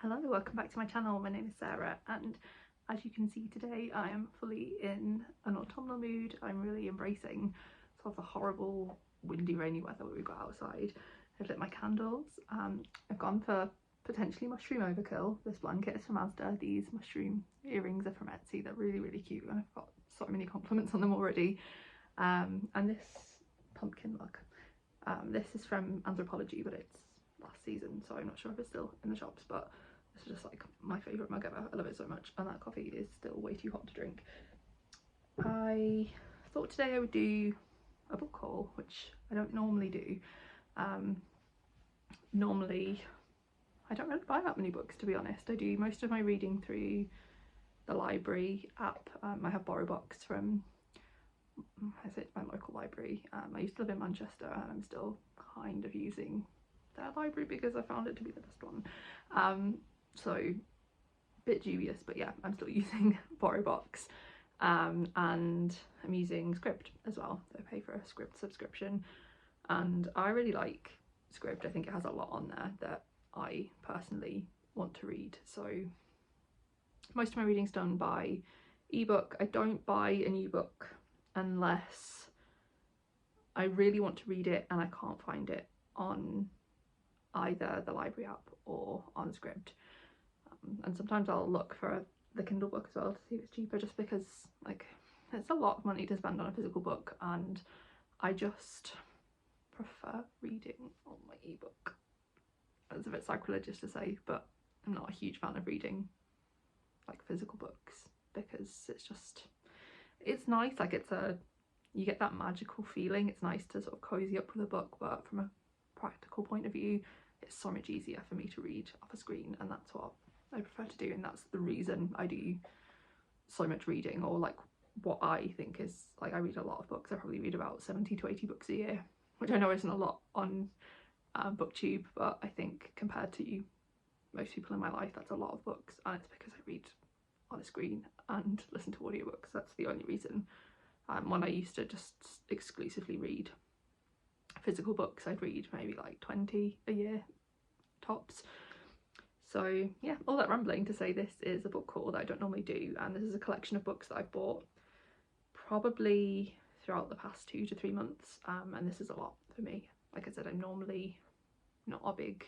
Hello, welcome back to my channel. My name is Sarah, and as you can see today I am fully in an autumnal mood. I'm really embracing sort of the horrible windy rainy weather we've got outside. I've lit my candles. I've gone for potentially mushroom overkill. This blanket is from Asda. These mushroom earrings are from Etsy. They're really cute and I've got so many compliments on them already. And this pumpkin mug. This is from Anthropology, but it's last season, so I'm not sure if it's still in the shops, but this is just like my favourite mug ever. I love it so much, and that coffee is still way too hot to drink. I thought today I would do a book haul, which I don't normally do. Normally I don't really buy that many books, to be honest. I do most of my reading through the library app. I have BorrowBox from my local library. I used to live in Manchester and I'm still kind of using their library because I found it to be the best one. So a bit dubious, but yeah, I'm still using BorrowBox. And I'm using Scribd as well. So I pay for a Scribd subscription, and I really like Scribd. I think it has a lot on there that I personally want to read. So most of my reading's done by ebook. I don't buy an ebook unless I really want to read it and I can't find it on either the library app or on Scribd. And sometimes I'll look for the Kindle book as well to see if it's cheaper, just because like it's a lot of money to spend on a physical book and I just prefer reading on my ebook. It's a bit sacrilegious to say, but I'm not a huge fan of reading like physical books because it's nice, like you get that magical feeling. It's nice to sort of cozy up with a book, but from a practical point of view it's so much easier for me to read off a screen, and that's what I prefer to do, and that's the reason I do so much reading, or like what I think is like, I read a lot of books. I probably read about 70 to 80 books a year, which I know isn't a lot on Booktube, but I think compared to most people in my life that's a lot of books, and it's because I read on a screen and listen to audiobooks. That's the only reason. When I used to just exclusively read physical books, I'd read maybe like 20 a year tops. So yeah, all that rambling to say this is a book haul that I don't normally do, and this is a collection of books that I've bought probably throughout the past 2 to 3 months, and this is a lot for me. Like I said, I'm normally not a big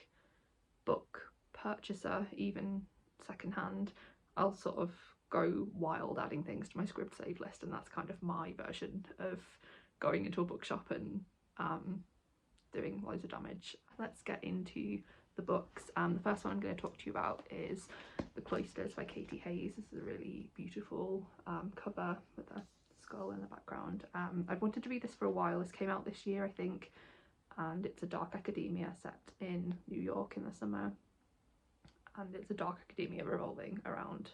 book purchaser, even secondhand. I'll sort of go wild adding things to my Scribd save list, and that's kind of my version of going into a bookshop and doing loads of damage. Let's get into the books. The first one I'm going to talk to you about is The Cloisters by Katy Hayes. This is a really beautiful cover with a skull in the background. I've wanted to read this for a while. This came out this year, I think, and it's a dark academia set in New York in the summer, and it's a dark academia revolving around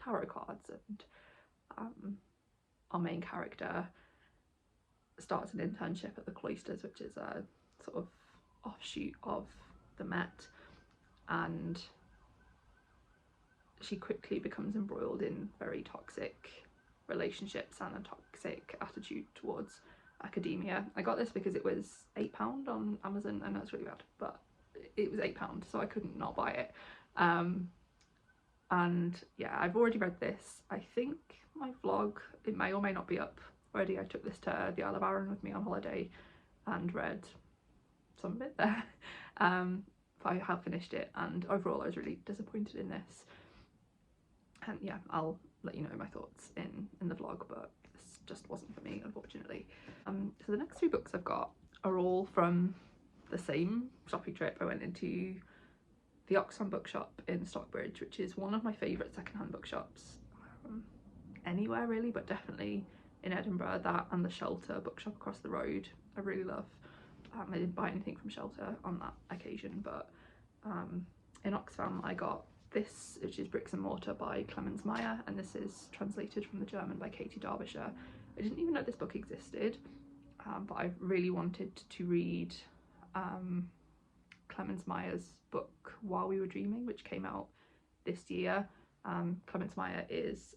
tarot cards, and our main character starts an internship at the Cloisters, which is a sort of offshoot of the Met, and she quickly becomes embroiled in very toxic relationships and a toxic attitude towards academia. I got this because it was £8 on Amazon. I know it's really bad, but it was £8, so I couldn't not buy it. And yeah, I've already read this. I think my vlog, it may or may not be up already. I took this to the Isle of Arran with me on holiday and read some of it there. But I have finished it, and overall I was really disappointed in this. And yeah, I'll let you know my thoughts in the vlog, but this just wasn't for me, unfortunately. So the next 3 books I've got are all from the same shopping trip. I went into the Oxfam Bookshop in Stockbridge, which is one of my favourite secondhand bookshops anywhere really, but definitely in Edinburgh. That and the Shelter Bookshop across the road I really love. I didn't buy anything from Shelter on that occasion, but in Oxfam I got this, which is Bricks and Mortar by Clemens Meyer, and this is translated from the German by Katy Derbyshire. I didn't even know this book existed, but I really wanted to read Clemens Meyer's book While We Were Dreaming, which came out this year. Clemens Meyer is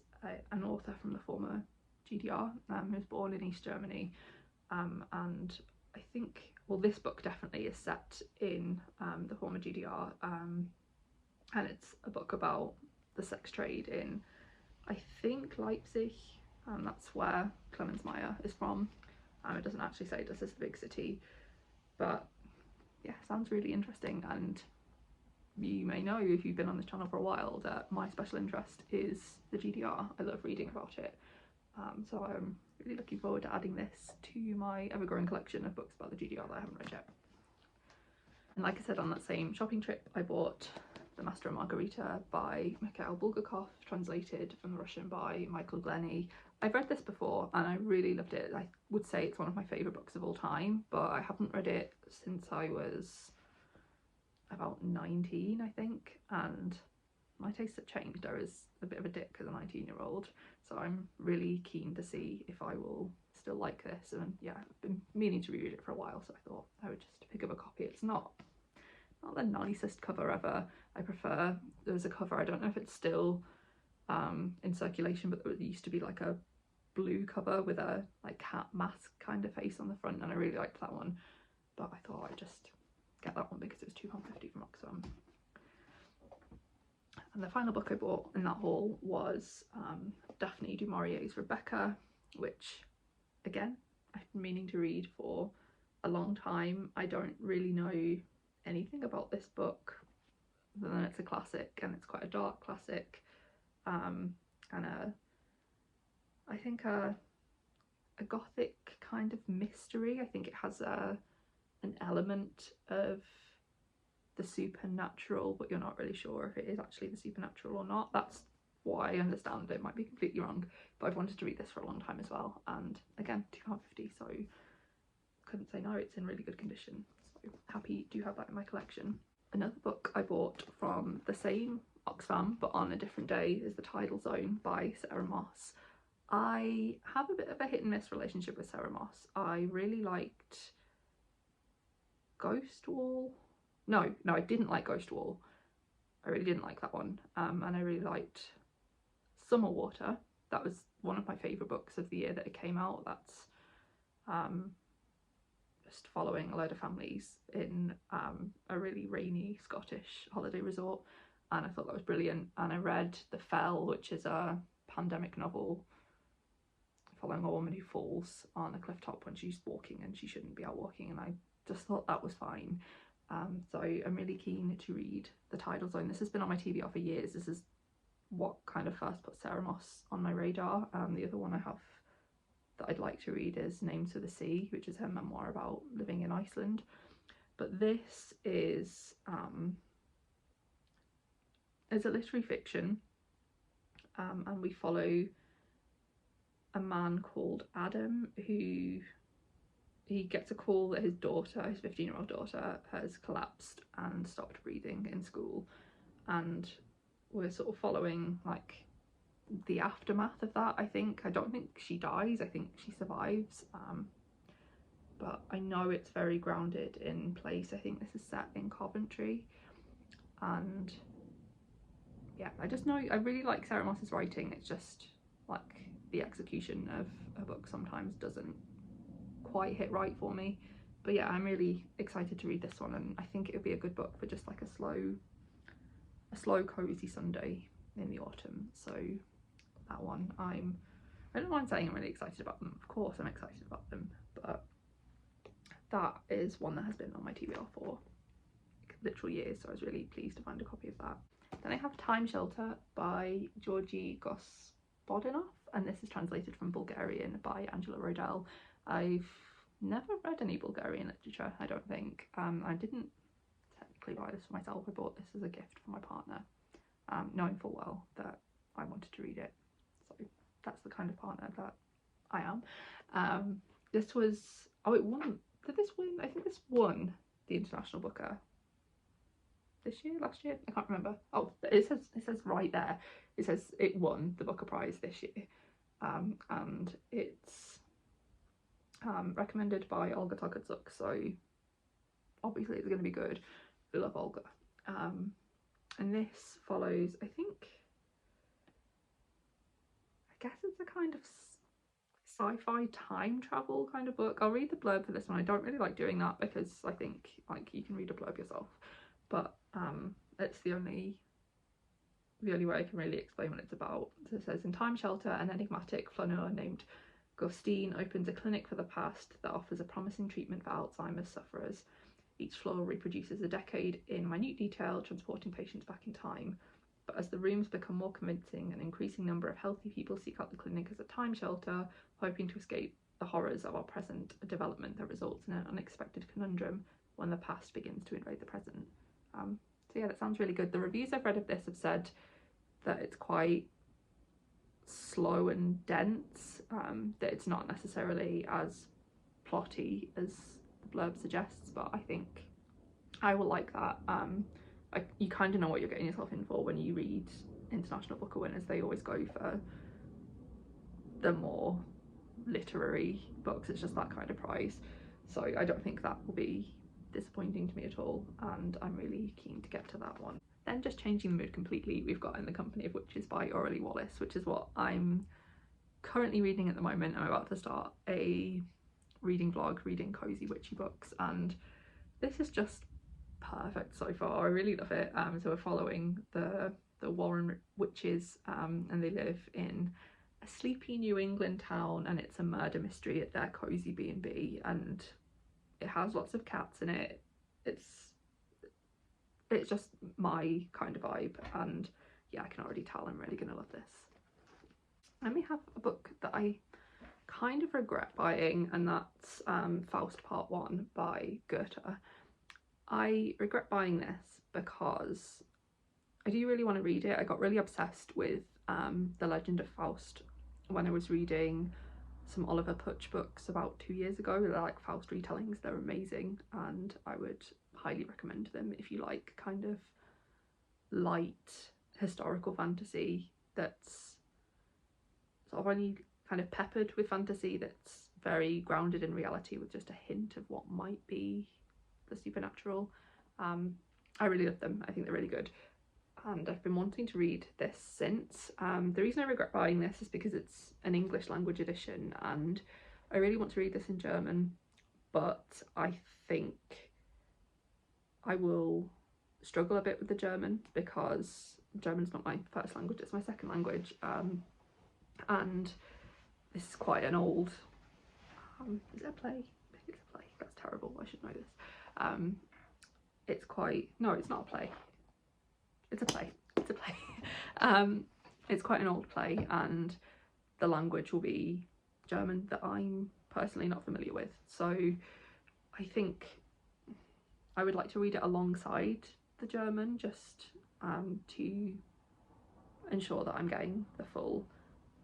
an author from the former GDR, who was born in East Germany, and I think, well, this book definitely is set in the former GDR, and it's a book about the sex trade in, I think, Leipzig, and that's where Clemens Meyer is from. It doesn't actually say this is the big city, but yeah, sounds really interesting. And you may know, if you've been on this channel for a while, that my special interest is the GDR. I love reading about it, so I'm really looking forward to adding this to my ever-growing collection of books about the GDR that I haven't read yet. And like I said, on that same shopping trip, I bought The Master and Margarita by Mikhail Bulgakov, translated from the Russian by Michael Glennie. I've read this before and I really loved it. I would say it's one of my favourite books of all time, but I haven't read it since I was about 19, I think, and my tastes have changed. I was a bit of a dick as a 19-year-old, so I'm really keen to see if I will still like this. And yeah, I've been meaning to reread it for a while, so I thought I would just pick up a copy. It's not the nicest cover ever. I prefer, there's a cover, I don't know if it's still in circulation, but there used to be like a blue cover with a like cat mask kind of face on the front, and I really liked that one, but I thought I'd just get that one because it was £2.50 from Oxfam. And the final book I bought in that haul was Daphne du Maurier's Rebecca, which again I've been meaning to read for a long time. I don't really know anything about this book other than it's a classic, and it's quite a dark classic, and I think a gothic kind of mystery. I think it has an element of the supernatural, but you're not really sure if it is actually the supernatural or not. That's what I understand. It might be completely wrong, but I've wanted to read this for a long time as well, and again, £2.50, so couldn't say no. It's in really good condition, so happy to have that in my collection. Another book I bought from the same Oxfam but on a different day is The Tidal Zone by Sarah Moss. I have a bit of a hit and miss relationship with Sarah Moss. I really liked Ghost Wall. No, I didn't like Ghost Wall. I really didn't like that one. And I really liked Summer Water. That was one of my favourite books of the year that it came out. That's just following a load of families in a really rainy Scottish holiday resort, and I thought that was brilliant. And I read The Fell, which is a pandemic novel following a woman who falls on a cliff top when she's walking and she shouldn't be out walking, and I just thought that was fine. So I'm really keen to read The Tidal Zone. This has been on my TBR for years. This is what kind of first put Sarah Moss on my radar. The other one I have that I'd like to read is Names for the Sea, which is her memoir about living in Iceland. But this is it's a literary fiction, and we follow a man called Adam who he gets a call that his daughter, his 15-year-old daughter, has collapsed and stopped breathing in school, and we're sort of following like the aftermath of that. I don't think she dies, I think she survives, but I know it's very grounded in place. I think this is set in Coventry, and yeah, I just know I really like Sarah Moss's writing. It's just like the execution of her book sometimes doesn't quite hit right for me, but yeah, I'm really excited to read this one, and I think it would be a good book for just like a slow cozy Sunday in the autumn. So that one, I don't mind saying I'm really excited about them. Of course I'm excited about them, but that is one that has been on my TBR for literal years, so I was really pleased to find a copy of that. Then I have Time Shelter by Georgi Gospodinov, and this is translated from Bulgarian by Angela Rodell. I've never read any Bulgarian literature, I don't think. I didn't technically buy this for myself. I bought this as a gift for my partner, knowing full well that I wanted to read it. So that's the kind of partner that I am. This was, oh, it won, did this win? I think this won the International Booker this year, last year, I can't remember. Oh, it says right there, it says it won the Booker Prize this year, and it's recommended by Olga Tokarczuk, so obviously it's going to be good. I love Olga. And this follows, I guess it's a kind of sci-fi time travel kind of book. I'll read the blurb for this one. I don't really like doing that because I think like you can read a blurb yourself, but it's the only the only way I can really explain what it's about. So it says, in Time Shelter, an enigmatic flaneur named Gospodinov opens a clinic for the past that offers a promising treatment for Alzheimer's sufferers. Each floor reproduces a decade in minute detail, transporting patients back in time. But as the rooms become more convincing, an increasing number of healthy people seek out the clinic as a time shelter, hoping to escape the horrors of our present, a development that results in an unexpected conundrum when the past begins to invade the present. So yeah, that sounds really good. The reviews I've read of this have said that it's quite slow and dense, that it's not necessarily as plotty as the blurb suggests, but I think I will like that. You kind of know what you're getting yourself in for when you read International Booker winners. They always go for the more literary books. It's just that kind of prize, so I don't think that will be disappointing to me at all, and I'm really keen to get to that one. Then, just changing the mood completely, we've got In the Company of Witches by Auralee Wallace, which is what I'm currently reading at the moment. I'm about to start a reading vlog, reading cozy witchy books, and this is just perfect so far. I really love it. So we're following the Warren witches, and they live in a sleepy New England town, and it's a murder mystery at their cozy B&B, and it has lots of cats in it. It's just my kind of vibe, and yeah, I can already tell I'm really gonna love this. Then we have a book that I kind of regret buying, and that's Faust Part 1 by Goethe. I regret buying this because I do really want to read it. I got really obsessed with The Legend of Faust when I was reading some Oliver Pötzsch books about 2 years ago. They're like Faust retellings, they're amazing, and I would highly recommend them if you like kind of light historical fantasy that's sort of only kind of peppered with fantasy, that's very grounded in reality with just a hint of what might be the supernatural. I really love them. I think they're really good, and I've been wanting to read this since. The reason I regret buying this is because it's an English language edition, and I really want to read this in German, but I think I will struggle a bit with the German because German's not my first language, it's my second language, and this is quite an old, is it a play? I think it's a play. That's terrible, I should know this. It's quite, no, it's not a play. It's a play. It's a play. It's quite an old play, and the language will be German that I'm personally not familiar with. So I think I would like to read it alongside the German, just to ensure that I'm getting the full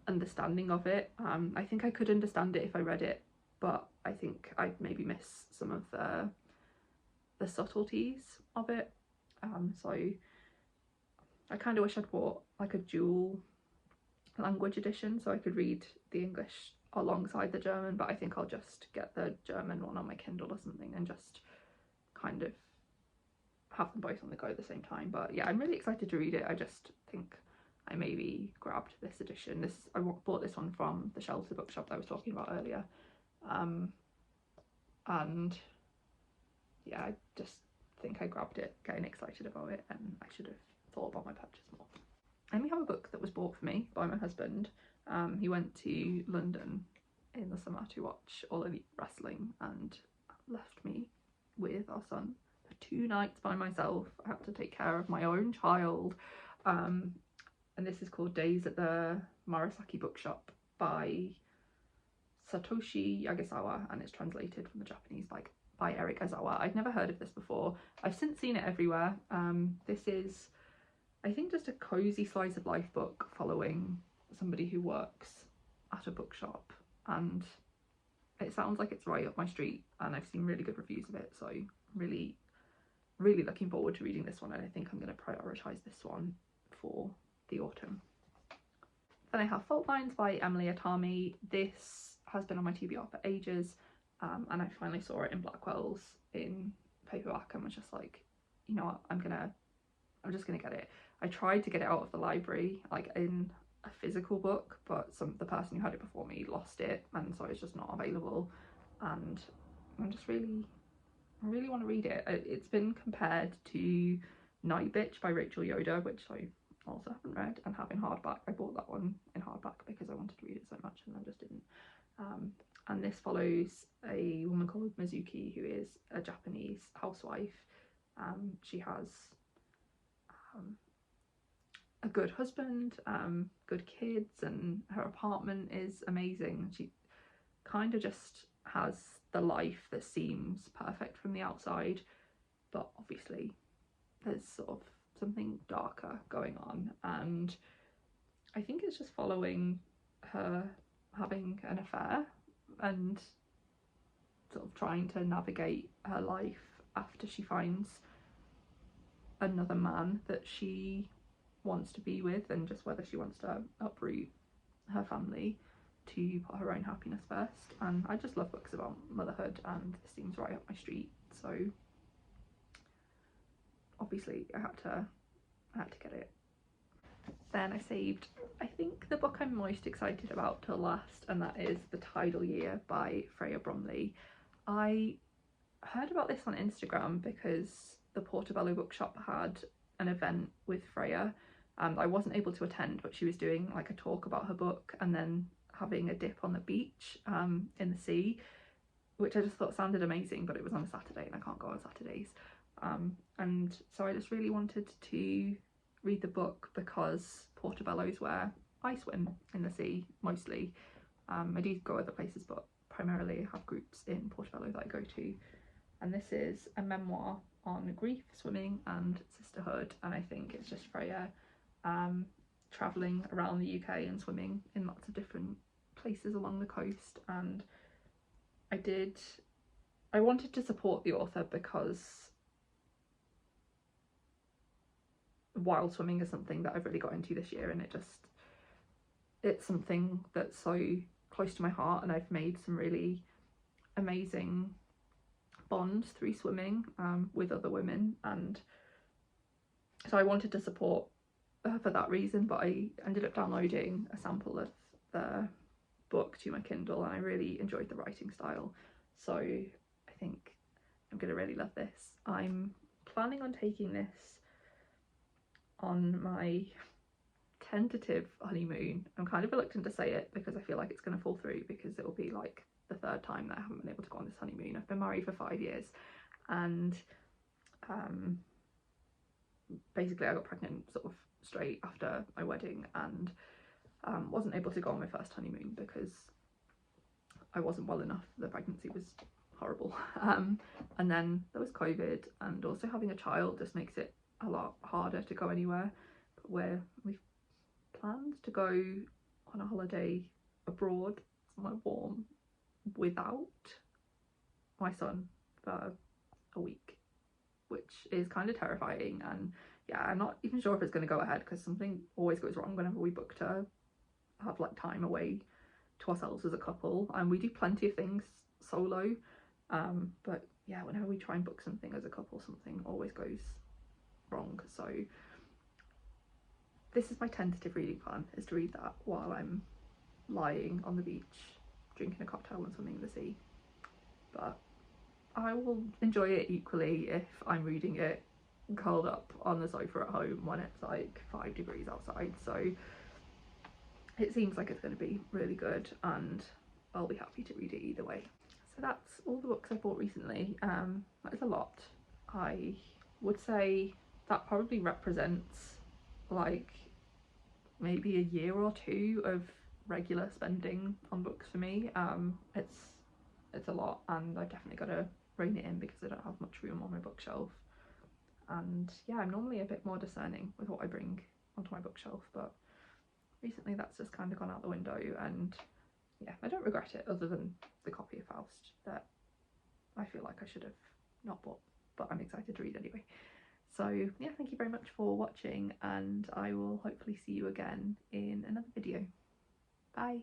understanding of it. I think I could understand it if I read it, but I think I'd maybe miss some of the subtleties of it. So I kind of wish I'd bought like a dual language edition so I could read the English alongside the German, but I think I'll just get the German one on my Kindle or something and just kind of have them both on the go at the same time. But yeah, I'm really excited to read it. I just think I maybe grabbed this edition. I bought this one from the Shelter Bookshop that I was talking about earlier, and yeah, I just think I grabbed it getting excited about it, and I should have thought about my purchase more. And we have a book that was bought for me by my husband. He went to London in the summer to watch All Elite Wrestling and left me with our son for 2 nights by myself. I had to take care of my own child, and this is called Days at the Morisaki Bookshop by Satoshi Yagisawa, and it's translated from the Japanese by Eric Azawa. I'd never heard of this before. I've since seen it everywhere. This is, I think, just a cozy slice of life book following somebody who works at a bookshop, and it sounds like it's right up my street, and I've seen really good reviews of it, so I'm really looking forward to reading this one, and I think I'm going to prioritise this one for the autumn. Then I have Fault Lines by Emily Itami. This has been on my TBR for ages, and I finally saw it in Blackwell's in paperback and was just like, you know what, I'm just gonna get it. I tried to get it out of the library, like in a physical book, but the person who had it before me lost it, and so it's just not available, and I'm just I really want to read it. It's been compared to Night Bitch by Rachel Yoder, which I also haven't read and have in hardback. I bought that one in hardback because I wanted to read it so much and then just didn't. And this follows a woman called Mizuki, who is a Japanese housewife. She has a good husband, good kids, and her apartment is amazing. She kind of just has the life that seems perfect from the outside, but obviously there's sort of something darker going on, and I think it's just following her having an affair and sort of trying to navigate her life after she finds another man that she wants to be with, and just whether she wants to uproot her family to put her own happiness first. And I just love books about motherhood, and this seems right up my street, so obviously I had to get it. Then I saved, I think, the book I'm most excited about till last, and that is The Tidal Year by Freya Bromley. I heard about this on Instagram because the Portobello Bookshop had an event with Freya. I wasn't able to attend, but she was doing like a talk about her book and then having a dip on the beach in the sea, which I just thought sounded amazing, but it was on a Saturday and I can't go on Saturdays. And so I just really wanted to read the book because Portobello's where I swim in the sea mostly. I do go other places, but primarily I have groups in Portobello that I go to. And this is a memoir on grief, swimming and sisterhood, and I think it's just Freya travelling around the UK and swimming in lots of different places along the coast. And I wanted to support the author because wild swimming is something that I've really got into this year, and it's something that's so close to my heart, and I've made some really amazing bonds through swimming with other women, and so I wanted to support her for that reason. But I ended up downloading a sample of the book to my Kindle, and I really enjoyed the writing style, so I think I'm gonna really love this. I'm planning on taking this on my tentative honeymoon. I'm kind of reluctant to say it because I feel like it's going to fall through, because it will be like the third time that I haven't been able to go on this honeymoon. I've been married for 5 years, and basically I got pregnant sort of straight after my wedding, and wasn't able to go on my first honeymoon because I wasn't well enough. The pregnancy was horrible, and then there was COVID, and also having a child just makes it a lot harder to go anywhere. But we've planned to go on a holiday abroad somewhere warm without my son for a week, which is kind of terrifying. And yeah, I'm not even sure if it's going to go ahead because something always goes wrong whenever we book to have like time away to ourselves as a couple, and we do plenty of things solo, but yeah, whenever we try and book something as a couple, something always goes wrong. So this is my tentative reading plan, is to read that while I'm lying on the beach drinking a cocktail and swimming in the sea. But I will enjoy it equally if I'm reading it curled up on the sofa at home when it's like 5 degrees outside. So it seems like it's going to be really good, and I'll be happy to read it either way. So that's all the books I bought recently. That is a lot. I would say that probably represents like maybe a year or two of regular spending on books for me. It's a lot, and I've definitely got to rein it in because I don't have much room on my bookshelf. And yeah, I'm normally a bit more discerning with what I bring onto my bookshelf, but recently that's just kind of gone out the window, and yeah, I don't regret it, other than the copy of Faust that I feel like I should have not bought, but I'm excited to read anyway. So yeah, thank you very much for watching, and I will hopefully see you again in another video. Bye.